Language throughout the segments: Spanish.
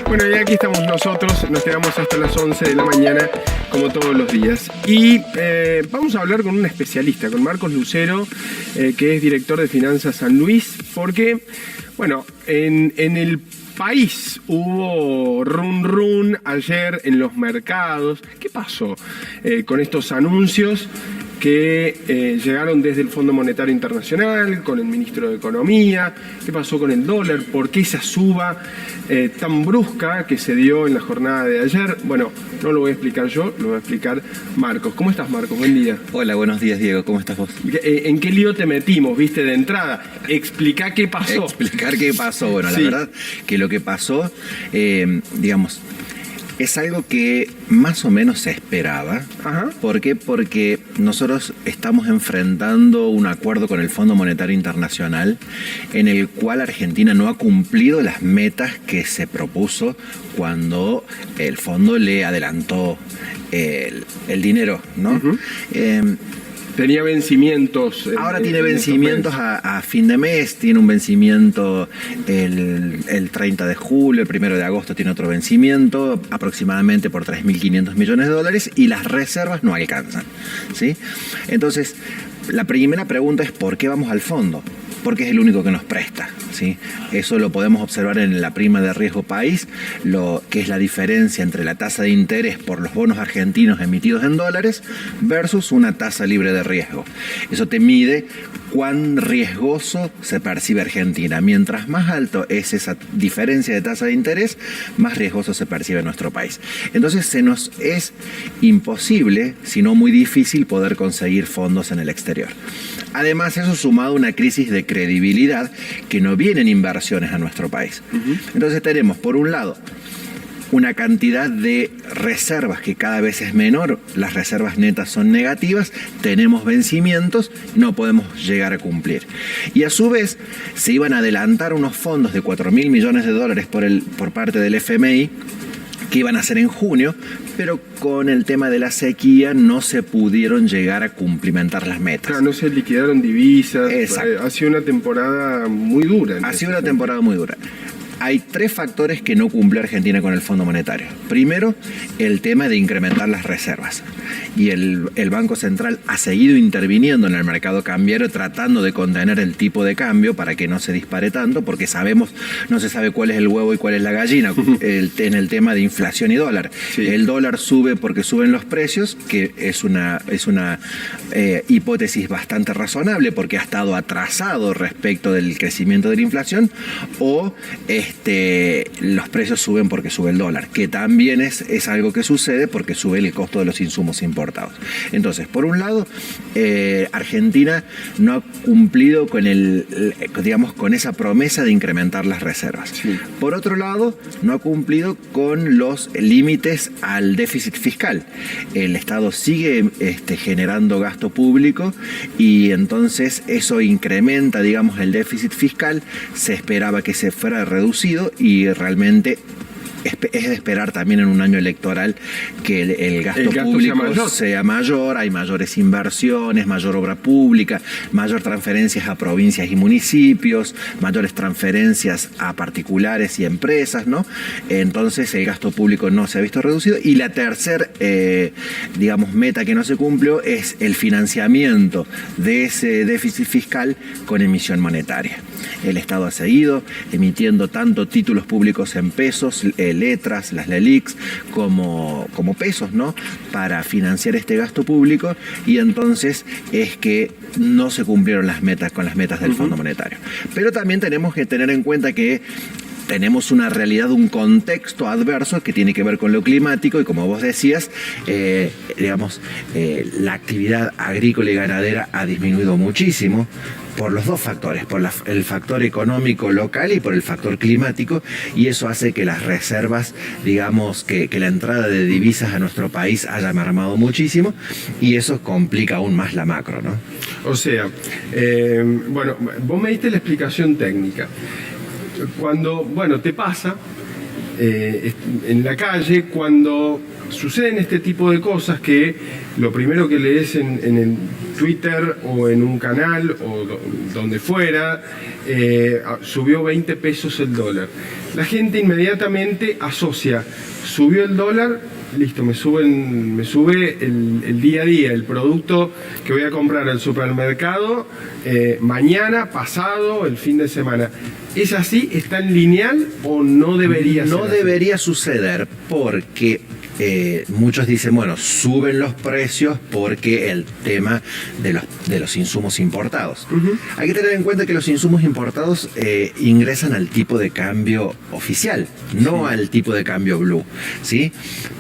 Bueno, y aquí estamos nosotros, nos quedamos hasta las 11 de la mañana, como todos los días. Y vamos a hablar con un especialista, con Marcos Lucero, que es director de Finanzas San Luis, porque, bueno, en el país hubo run ayer en los mercados. ¿Qué pasó con estos anuncios que llegaron desde el Fondo Monetario Internacional, con el ministro de Economía? ¿Qué pasó con el dólar? ¿Por qué esa suba tan brusca que se dio en la jornada de ayer? Bueno, no lo voy a explicar yo, lo va a explicar Marcos. ¿Cómo estás, Marcos? Buen día. Hola, buenos días, Diego. ¿Cómo estás vos? ¿En qué lío te metimos, viste, de entrada? Explica qué pasó. Explicar qué pasó. Bueno, Sí. La verdad que lo que pasó, digamos, es algo que más o menos se esperaba. Ajá. ¿Por qué? Porque nosotros estamos enfrentando un acuerdo con el Fondo Monetario Internacional en el cual Argentina no ha cumplido las metas que se propuso cuando el fondo le adelantó el dinero, ¿no? Uh-huh. Tenía vencimientos. Ahora tiene vencimientos a fin de mes, tiene un vencimiento el 30 de julio, el 1 de agosto tiene otro vencimiento, aproximadamente por 3.500 millones de dólares, y las reservas no alcanzan, ¿sí? Entonces, la primera pregunta es ¿por qué vamos al fondo? Porque es el único que nos presta, ¿sí? Eso lo podemos observar en la prima de riesgo país, lo que es la diferencia entre la tasa de interés por los bonos argentinos emitidos en dólares versus una tasa libre de riesgo. Eso te mide cuán riesgoso se percibe Argentina. Mientras más alto es esa diferencia de tasa de interés, más riesgoso se percibe nuestro país. Entonces se nos es imposible, si no muy difícil, poder conseguir fondos en el exterior. Además, eso sumado a una crisis de credibilidad que no vienen inversiones a nuestro país. Uh-huh. Entonces tenemos, por un lado, una cantidad de reservas que cada vez es menor, las reservas netas son negativas, tenemos vencimientos, no podemos llegar a cumplir. Y a su vez, se iban a adelantar unos fondos de 4.000 millones de dólares por parte del FMI, que iban a ser en junio, pero con el tema de la sequía no se pudieron llegar a cumplimentar las metas. Claro, no se liquidaron divisas. Exacto. Ha sido una temporada muy dura. Ha sido una temporada muy dura. Hay tres factores que no cumple Argentina con el Fondo Monetario. Primero, el tema de incrementar las reservas. Y el Banco Central ha seguido interviniendo en el mercado cambiario tratando de contener el tipo de cambio para que no se dispare tanto, porque no se sabe cuál es el huevo y cuál es la gallina en el tema de inflación y dólar. Sí. El dólar sube porque suben los precios, que es una hipótesis bastante razonable porque ha estado atrasado respecto del crecimiento de la inflación, o los precios suben porque sube el dólar, que también es algo que sucede porque sube el costo de los insumos importados. Entonces, por un lado, Argentina no ha cumplido con esa promesa de incrementar las reservas. Sí. Por otro lado, no ha cumplido con los límites al déficit fiscal. El Estado sigue generando gasto público y entonces eso incrementa, el déficit fiscal. Se esperaba que se fuera reducido y realmente es de esperar también en un año electoral que el gasto público sea mayor, hay mayores inversiones, mayor obra pública, mayor transferencias a provincias y municipios, mayores transferencias a particulares y empresas, ¿no? Entonces el gasto público no se ha visto reducido. Y la tercera, meta que no se cumplió es el financiamiento de ese déficit fiscal con emisión monetaria. El Estado ha seguido emitiendo tanto títulos públicos en pesos, letras, las LELIQs, como pesos, ¿no? Para financiar este gasto público, y entonces es que no se cumplieron las metas con las metas del Fondo Monetario. Pero también tenemos que tener en cuenta que tenemos una realidad, un contexto adverso que tiene que ver con lo climático y, como vos decías, la actividad agrícola y ganadera ha disminuido muchísimo por los dos factores, por el factor económico local y por el factor climático, y eso hace que las reservas, que la entrada de divisas a nuestro país haya mermado muchísimo, y eso complica aún más la macro, ¿no? O sea, vos me diste la explicación técnica. Cuando, te pasa, en la calle cuando suceden este tipo de cosas, que lo primero que lees en el Twitter o en un canal o donde fuera, subió 20 pesos el dólar. La gente inmediatamente asocia, subió el dólar, listo, me sube el día a día, el producto que voy a comprar al supermercado mañana, pasado, el fin de semana. ¿Es así? ¿Está en lineal o no debería ser? No debería suceder porque muchos dicen, bueno, suben los precios porque el tema de los insumos importados. Hay que tener en cuenta que los insumos importados ingresan al tipo de cambio oficial, no al tipo de cambio blue, ¿sí?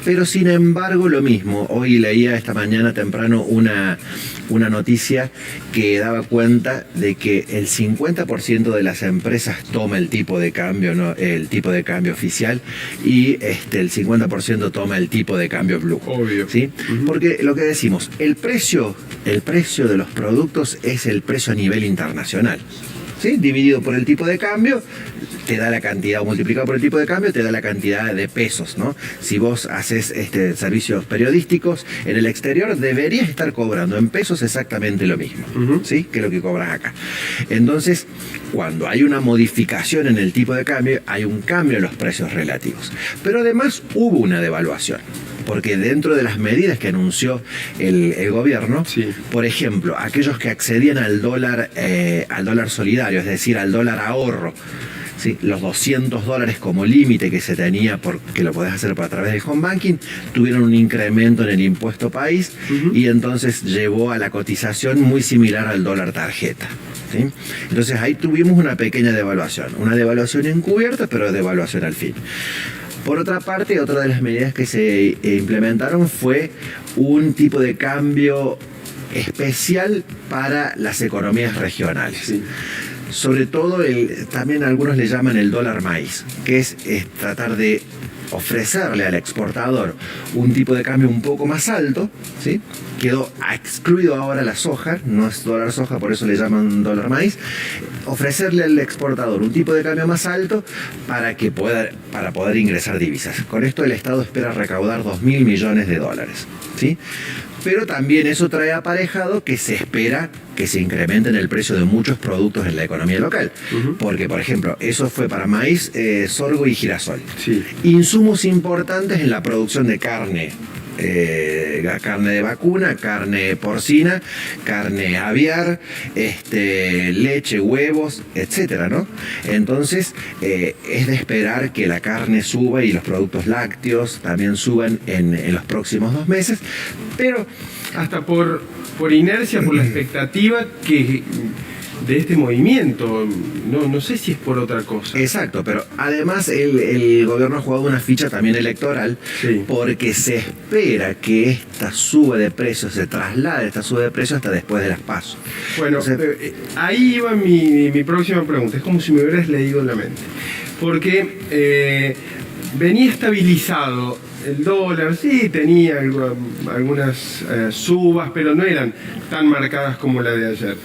Pero sin embargo, lo mismo. Hoy leía esta mañana temprano una noticia que daba cuenta de que el 50% de las empresas toma el tipo de cambio, ¿no? El tipo de cambio oficial, y el 50% toma el tipo de cambio blue. Obvio. ¿Sí? Porque lo que decimos, el precio de los productos es el precio a nivel internacional, ¿sí? Dividido por el tipo de cambio, te da la cantidad, o multiplicado por el tipo de cambio, te da la cantidad de pesos, ¿no? Si vos haces servicios periodísticos en el exterior, deberías estar cobrando en pesos exactamente lo mismo, ¿sí? Que lo que cobras acá. Entonces, cuando hay una modificación en el tipo de cambio, hay un cambio en los precios relativos. Pero además hubo una devaluación, porque dentro de las medidas que anunció el gobierno, sí, por ejemplo, aquellos que accedían al dólar solidario, es decir, al dólar ahorro, ¿sí? Los $200 como límite que se tenía, porque lo podés hacer a través del home banking, tuvieron un incremento en el impuesto país, y entonces llevó a la cotización muy similar al dólar tarjeta, ¿sí? Entonces ahí tuvimos una pequeña devaluación encubierta, pero devaluación al fin. Por otra parte, otra de las medidas que se implementaron fue un tipo de cambio especial para las economías regionales. Sí. Sobre todo, también algunos le llaman el dólar maíz, que es tratar de ofrecerle al exportador un tipo de cambio un poco más alto, ¿sí? Quedó excluido ahora la soja, no es dólar soja, por eso le llaman dólar maíz. Ofrecerle al exportador un tipo de cambio más alto para poder ingresar divisas. Con esto el Estado espera recaudar 2.000 millones de dólares, ¿sí? Pero también eso trae aparejado que se espera que se incrementen el precio de muchos productos en la economía local. Porque, por ejemplo, eso fue para maíz, sorgo y girasol. Sí. Insumos importantes en la producción de carne. Carne de vacuna, carne porcina, carne aviar, leche, huevos, etcétera, ¿no? Entonces, es de esperar que la carne suba y los productos lácteos también suban en los próximos 2 meses, pero hasta por inercia, por la expectativa de este movimiento, no sé si es por otra cosa. Exacto, pero además el gobierno ha jugado una ficha también electoral, sí, porque se espera que esta suba de precios se traslade, esta suba de precios hasta después de las PASO. Bueno, entonces, ahí iba mi próxima pregunta, es como si me hubieras leído en la mente, porque venía estabilizado el dólar, sí tenía algunas subas, pero no eran tan marcadas como la de ayer.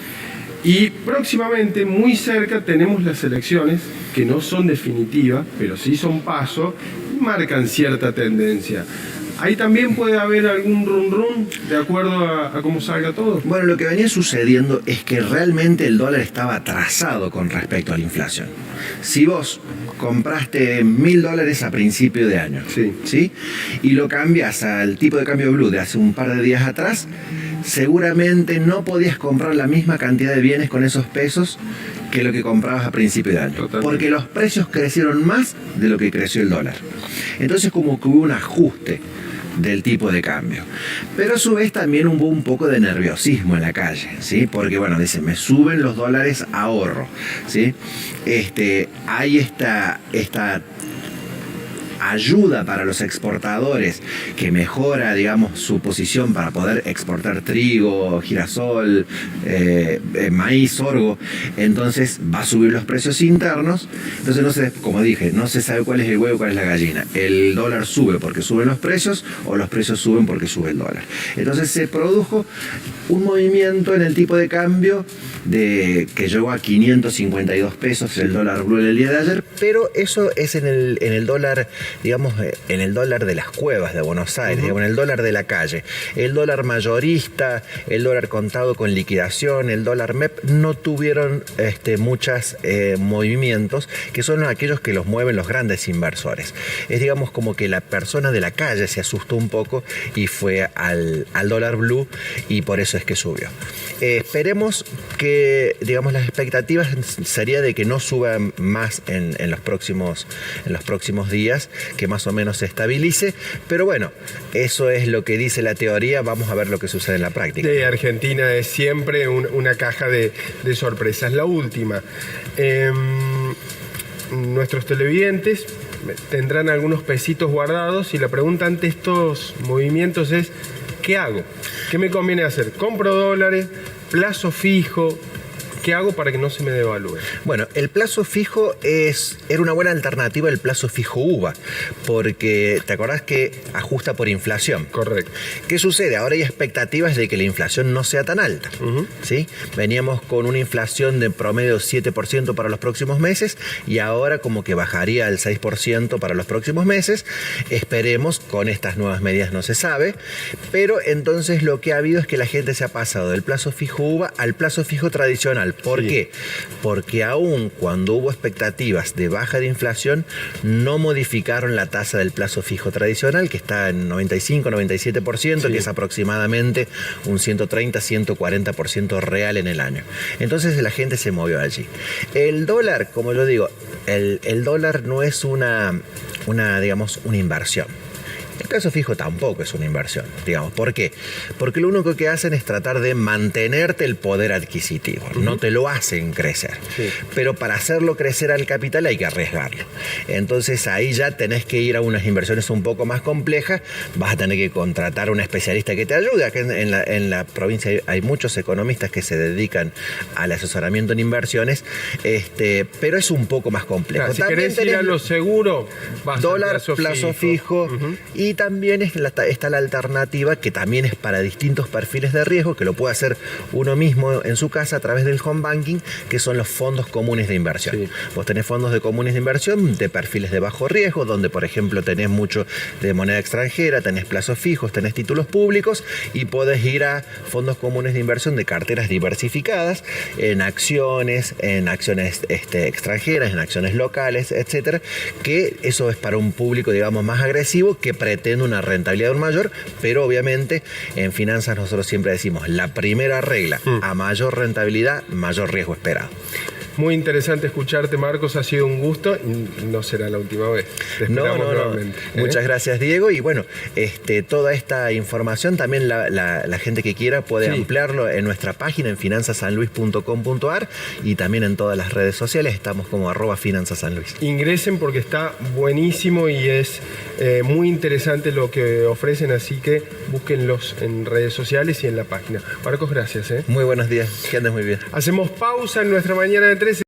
Y próximamente, muy cerca, tenemos las elecciones, que no son definitivas, pero sí son paso, y marcan cierta tendencia. Ahí también puede haber algún run de acuerdo a cómo salga todo. Bueno, lo que venía sucediendo es que realmente el dólar estaba atrasado con respecto a la inflación. Si vos compraste $1.000 a principio de año, sí, ¿sí? Y lo cambias al tipo de cambio blue de hace un par de días atrás, seguramente no podías comprar la misma cantidad de bienes con esos pesos que lo que comprabas a principio de año. Totalmente. Porque los precios crecieron más de lo que creció el dólar. Entonces, como que hubo un ajuste del tipo de cambio. Pero a su vez también hubo un poco de nerviosismo en la calle, ¿sí? Porque, bueno, dicen, me suben los dólares ahorro, ¿sí? Hay ayuda para los exportadores que mejora, digamos, su posición para poder exportar trigo, girasol, maíz, sorgo, entonces va a subir los precios internos. Entonces, no se, como dije, no se sabe cuál es el huevo, cuál es la gallina. El dólar sube porque suben los precios o los precios suben porque sube el dólar. Entonces se produjo un movimiento en el tipo de cambio que llegó a 552 pesos el dólar blue el día de ayer, pero eso es en el dólar, digamos, en el dólar de las cuevas de Buenos Aires, digamos, en el dólar de la calle. El dólar mayorista, el dólar contado con liquidación, el dólar MEP no tuvieron muchos movimientos, que son aquellos que los mueven los grandes inversores. Es, digamos, como que la persona de la calle se asustó un poco y fue al dólar blue, y por eso es que subió. Esperemos que, digamos, las expectativas sería de que no suba más en los próximos días, que más o menos se estabilice, pero bueno, eso es lo que dice la teoría. Vamos a ver lo que sucede en la práctica. De Argentina es siempre una caja de sorpresas. La última, nuestros televidentes tendrán algunos pesitos guardados y la pregunta ante estos movimientos es: ¿qué hago? ¿Qué me conviene hacer? ¿Compro dólares? ¿Plazo fijo? ¿Qué hago para que no se me devalúe? Bueno, el plazo fijo era una buena alternativa el plazo fijo UVA, porque te acordás que ajusta por inflación. Correcto. ¿Qué sucede? Ahora hay expectativas de que la inflación no sea tan alta. ¿Sí? Veníamos con una inflación de promedio 7% para los próximos meses y ahora como que bajaría al 6% para los próximos meses. Esperemos, con estas nuevas medidas no se sabe, pero entonces lo que ha habido es que la gente se ha pasado del plazo fijo UVA al plazo fijo tradicional. ¿Por qué? Porque aún cuando hubo expectativas de baja de inflación, no modificaron la tasa del plazo fijo tradicional, que está en 95-97%, que es aproximadamente un 130-140% real en el año. Entonces la gente se movió allí. El dólar, como yo digo, el dólar no es una inversión. El plazo fijo tampoco es una inversión, digamos. ¿Por qué? Porque lo único que hacen es tratar de mantenerte el poder adquisitivo. No te lo hacen crecer. Sí. Pero para hacerlo crecer al capital hay que arriesgarlo. Entonces ahí ya tenés que ir a unas inversiones un poco más complejas. Vas a tener que contratar a un especialista que te ayude. Acá en la provincia hay muchos economistas que se dedican al asesoramiento en inversiones, pero es un poco más complejo. Claro, si querés ir a lo seguro, dólar, plazo fijo. Y también está la alternativa, que también es para distintos perfiles de riesgo, que lo puede hacer uno mismo en su casa a través del home banking, que son los fondos comunes de inversión. Sí. Vos tenés fondos de comunes de inversión de perfiles de bajo riesgo, donde por ejemplo tenés mucho de moneda extranjera, tenés plazos fijos, tenés títulos públicos, y podés ir a fondos comunes de inversión de carteras diversificadas, en acciones extranjeras, en acciones locales, etcétera, que eso es para un público, digamos, más agresivo, que pretende una rentabilidad mayor, pero obviamente en finanzas nosotros siempre decimos: la primera regla, a mayor rentabilidad, mayor riesgo esperado. Muy interesante escucharte, Marcos, ha sido un gusto y no será la última vez. Te esperamos nuevamente. Muchas gracias, Diego, y bueno, toda esta información también la gente que quiera puede ampliarlo en nuestra página en finanzasanluis.com.ar y también en todas las redes sociales estamos como @finanzasanluis. Ingresen porque está buenísimo y es muy interesante lo que ofrecen, así que búsquenlos en redes sociales y en la página. Marcos, gracias. Muy buenos días, que andes muy bien. Hacemos pausa en nuestra mañana de 13.